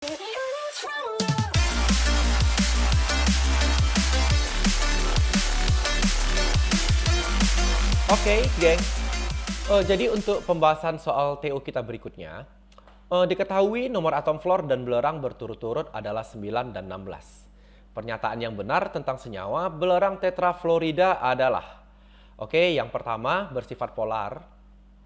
Oke, geng. Jadi untuk pembahasan soal TO kita berikutnya, diketahui nomor atom fluor dan belerang berturut-turut adalah 9 dan 16. Pernyataan yang benar tentang senyawa belerang tetrafluorida adalah, oke, yang pertama bersifat polar,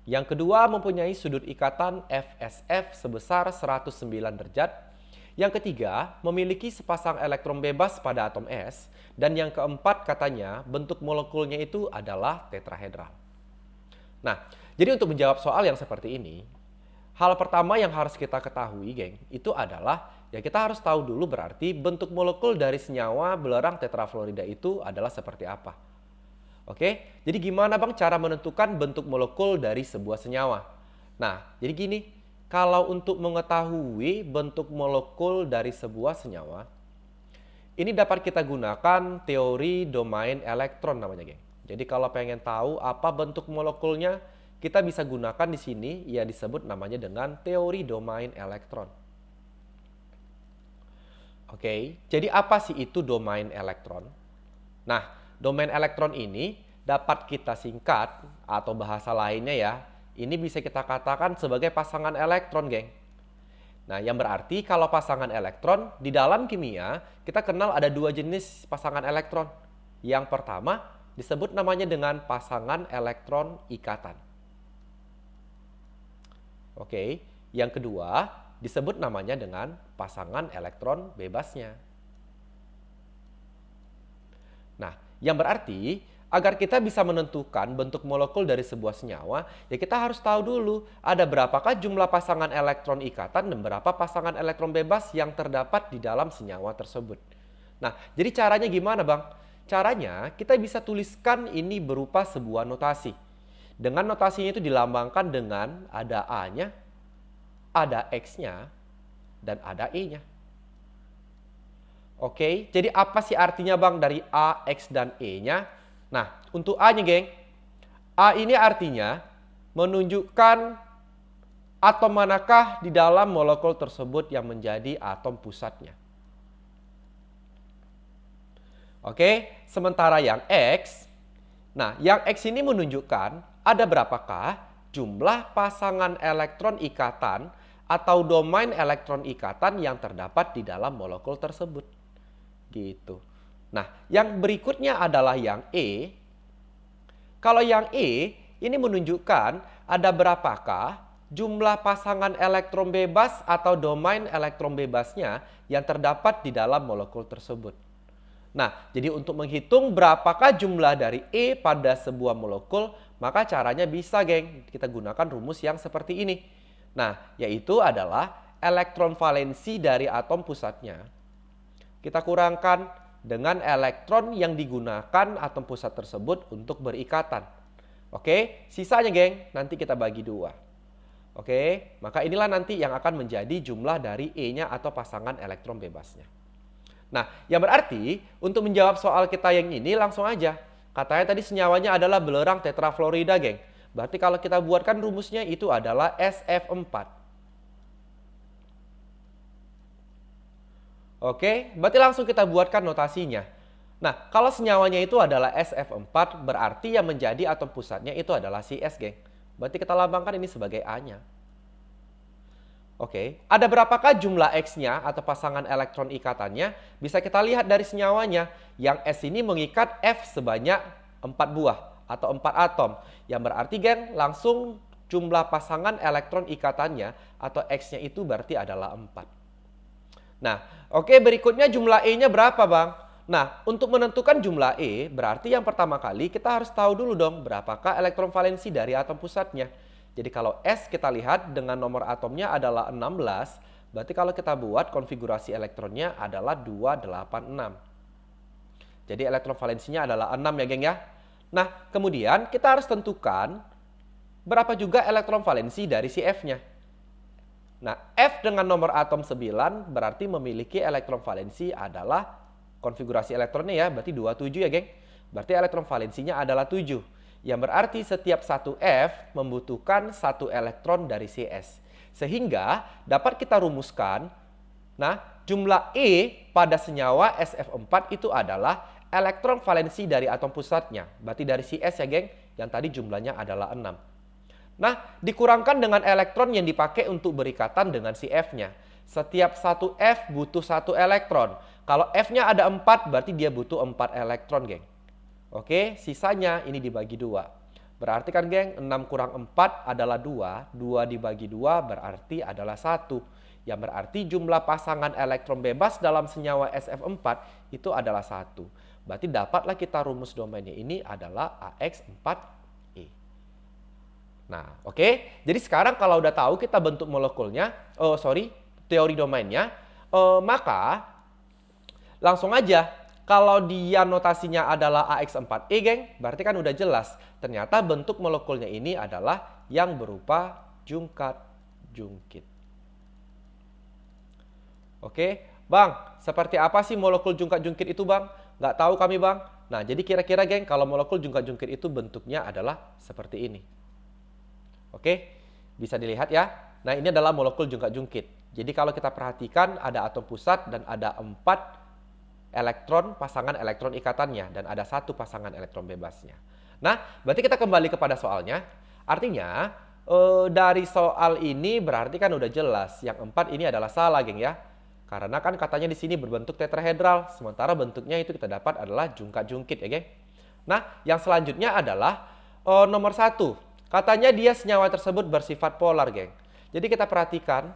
yang kedua mempunyai sudut ikatan FSF sebesar 109 derajat, yang ketiga memiliki sepasang elektron bebas pada atom S, dan yang keempat katanya bentuk molekulnya itu adalah tetrahedral. Nah, jadi untuk menjawab soal yang seperti ini, hal pertama yang harus kita ketahui, geng, itu adalah ya kita harus tahu dulu berarti bentuk molekul dari senyawa belerang tetrafluorida itu adalah seperti apa. Oke, jadi gimana bang cara menentukan bentuk molekul dari sebuah senyawa? Nah, jadi gini, kalau untuk mengetahui bentuk molekul dari sebuah senyawa, ini dapat kita gunakan teori domain elektron namanya, geng. Jadi kalau pengen tahu apa bentuk molekulnya, kita bisa gunakan di sini yang disebut namanya dengan teori domain elektron. Oke, jadi apa sih itu domain elektron? Nah, domain elektron ini dapat kita singkat atau bahasa lainnya ya, ini bisa kita katakan sebagai pasangan elektron, geng. Nah, yang berarti kalau pasangan elektron, di dalam kimia, kita kenal ada dua jenis pasangan elektron. Yang pertama, disebut namanya dengan pasangan elektron ikatan. Oke, yang kedua, disebut namanya dengan pasangan elektron bebasnya. Nah, yang berarti agar kita bisa menentukan bentuk molekul dari sebuah senyawa, ya kita harus tahu dulu ada berapakah jumlah pasangan elektron ikatan dan berapa pasangan elektron bebas yang terdapat di dalam senyawa tersebut. Nah, jadi caranya gimana, bang? Caranya kita bisa tuliskan ini berupa sebuah notasi. Dengan notasinya itu dilambangkan dengan ada A-nya, ada X-nya, dan ada E-nya. Oke, jadi apa sih artinya bang dari A, X, dan E-nya? Nah, untuk A-nya, geng, A ini artinya menunjukkan atom manakah di dalam molekul tersebut yang menjadi atom pusatnya. Oke, sementara yang X, nah yang X ini menunjukkan ada berapakah jumlah pasangan elektron ikatan atau domain elektron ikatan yang terdapat di dalam molekul tersebut. Gitu. Nah, yang berikutnya adalah yang E. Kalau yang E, ini menunjukkan ada berapakah jumlah pasangan elektron bebas atau domain elektron bebasnya yang terdapat di dalam molekul tersebut. Nah, jadi untuk menghitung berapakah jumlah dari E pada sebuah molekul, maka caranya bisa, geng. Kita gunakan rumus yang seperti ini. Nah, yaitu adalah elektron valensi dari atom pusatnya kita kurangkan dengan elektron yang digunakan atom pusat tersebut untuk berikatan. Oke, sisanya, geng, nanti kita bagi dua. Oke, maka inilah nanti yang akan menjadi jumlah dari E-nya atau pasangan elektron bebasnya. Nah, yang berarti untuk menjawab soal kita yang ini langsung aja. Katanya tadi senyawanya adalah belerang tetrafluorida, geng. Berarti kalau kita buatkan rumusnya itu adalah SF4. Oke, berarti langsung kita buatkan notasinya. Nah, kalau senyawanya itu adalah SF4, berarti yang menjadi atom pusatnya itu adalah si S, geng. Berarti kita lambangkan ini sebagai A-nya. Oke, ada berapakah jumlah X-nya atau pasangan elektron ikatannya? Bisa kita lihat dari senyawanya. Yang S ini mengikat F sebanyak 4 buah atau 4 atom. Yang berarti, geng, langsung jumlah pasangan elektron ikatannya atau X-nya itu berarti adalah 4. Nah, oke, berikutnya jumlah E-nya berapa, bang? Nah, untuk menentukan jumlah E, berarti yang pertama kali kita harus tahu dulu dong berapakah elektron valensi dari atom pusatnya. Jadi kalau S kita lihat dengan nomor atomnya adalah 16, berarti kalau kita buat konfigurasi elektronnya adalah 286. Jadi elektron valensinya adalah 6 ya, geng ya. Nah, kemudian kita harus tentukan berapa juga elektron valensi dari si F-nya. Nah, F dengan nomor atom 9 berarti memiliki elektron valensi adalah konfigurasi elektronnya ya, berarti 27 ya, geng. Berarti elektron valensinya adalah 7. Yang berarti setiap satu F membutuhkan satu elektron dari Cs. Sehingga dapat kita rumuskan Nah, jumlah E pada senyawa SF4 itu adalah elektron valensi dari atom pusatnya. Berarti dari si S ya, geng, yang tadi jumlahnya adalah 6. Nah, dikurangkan dengan elektron yang dipakai untuk berikatan dengan si F-nya. Setiap satu F butuh satu elektron. Kalau F-nya ada 4, berarti dia butuh 4 elektron, geng. Oke, sisanya ini dibagi 2. Berarti kan, geng, 6 kurang 4 adalah 2. 2 dibagi 2 berarti adalah 1. Yang berarti jumlah pasangan elektron bebas dalam senyawa SF4 itu adalah 1. Berarti dapatlah kita rumus domainnya ini adalah AX4E. Nah, oke. Jadi sekarang kalau udah tahu kita bentuk molekulnya, teori domainnya, maka langsung aja kalau dia notasinya adalah AX4E, geng, berarti kan udah jelas. Ternyata bentuk molekulnya ini adalah yang berupa jungkat-jungkit. Oke, Bang, seperti apa sih molekul jungkat-jungkit itu, Bang? Nggak tahu kami, Bang. Nah, jadi kira-kira, geng, kalau molekul jungkat-jungkit itu bentuknya adalah seperti ini. Oke, bisa dilihat ya. Nah, ini adalah molekul jungkat-jungkit. Jadi kalau kita perhatikan ada atom pusat dan ada 4 elektron, pasangan elektron ikatannya, dan ada 1 pasangan elektron bebasnya. Nah, berarti kita kembali kepada soalnya. Artinya, dari soal ini berarti kan udah jelas. Yang 4 ini adalah salah, geng ya. Karena kan katanya di sini berbentuk tetrahedral, sementara bentuknya itu kita dapat adalah jungkat-jungkit ya, geng. Nah, yang selanjutnya adalah nomor 1. Katanya dia senyawa tersebut bersifat polar, geng. Jadi kita perhatikan,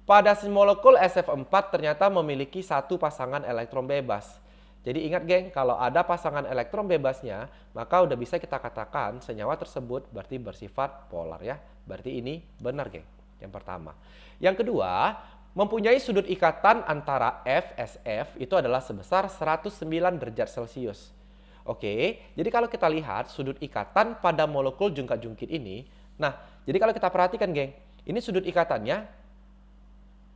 pada molekul SF4 ternyata memiliki 1 pasangan elektron bebas. Jadi ingat, geng, kalau ada pasangan elektron bebasnya, maka udah bisa kita katakan senyawa tersebut berarti bersifat polar ya. Berarti ini benar, geng. Yang pertama. Yang kedua, mempunyai sudut ikatan antara FSF itu adalah sebesar 109 derajat Celcius. Oke, jadi kalau kita lihat sudut ikatan pada molekul jungkat-jungkit ini, nah, jadi kalau kita perhatikan, geng, ini sudut ikatannya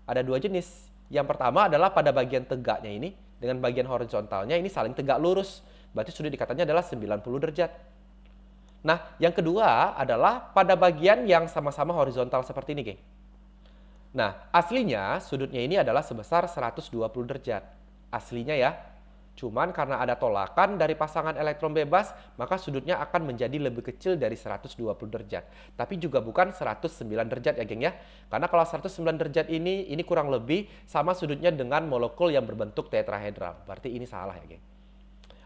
ada 2 jenis. Yang pertama adalah pada bagian tegaknya ini, dengan bagian horizontalnya ini saling tegak lurus. Berarti sudut ikatannya adalah 90 derajat. Nah, yang kedua adalah pada bagian yang sama-sama horizontal seperti ini, geng. Nah, aslinya sudutnya ini adalah sebesar 120 derajat. Aslinya ya. Cuman karena ada tolakan dari pasangan elektron bebas, maka sudutnya akan menjadi lebih kecil dari 120 derajat. Tapi juga bukan 109 derajat ya, geng ya. Karena kalau 109 derajat ini kurang lebih sama sudutnya dengan molekul yang berbentuk tetrahedral. Berarti ini salah ya, geng.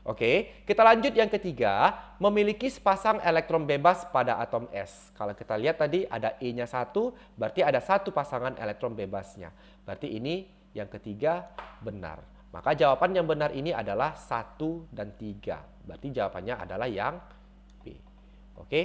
Oke, kita lanjut yang ketiga, memiliki sepasang elektron bebas pada atom S. Kalau kita lihat tadi ada E-nya 1, berarti ada 1 pasangan elektron bebasnya. Berarti ini yang ketiga benar. Maka jawaban yang benar ini adalah 1 dan 3. Berarti jawabannya adalah yang B. Oke.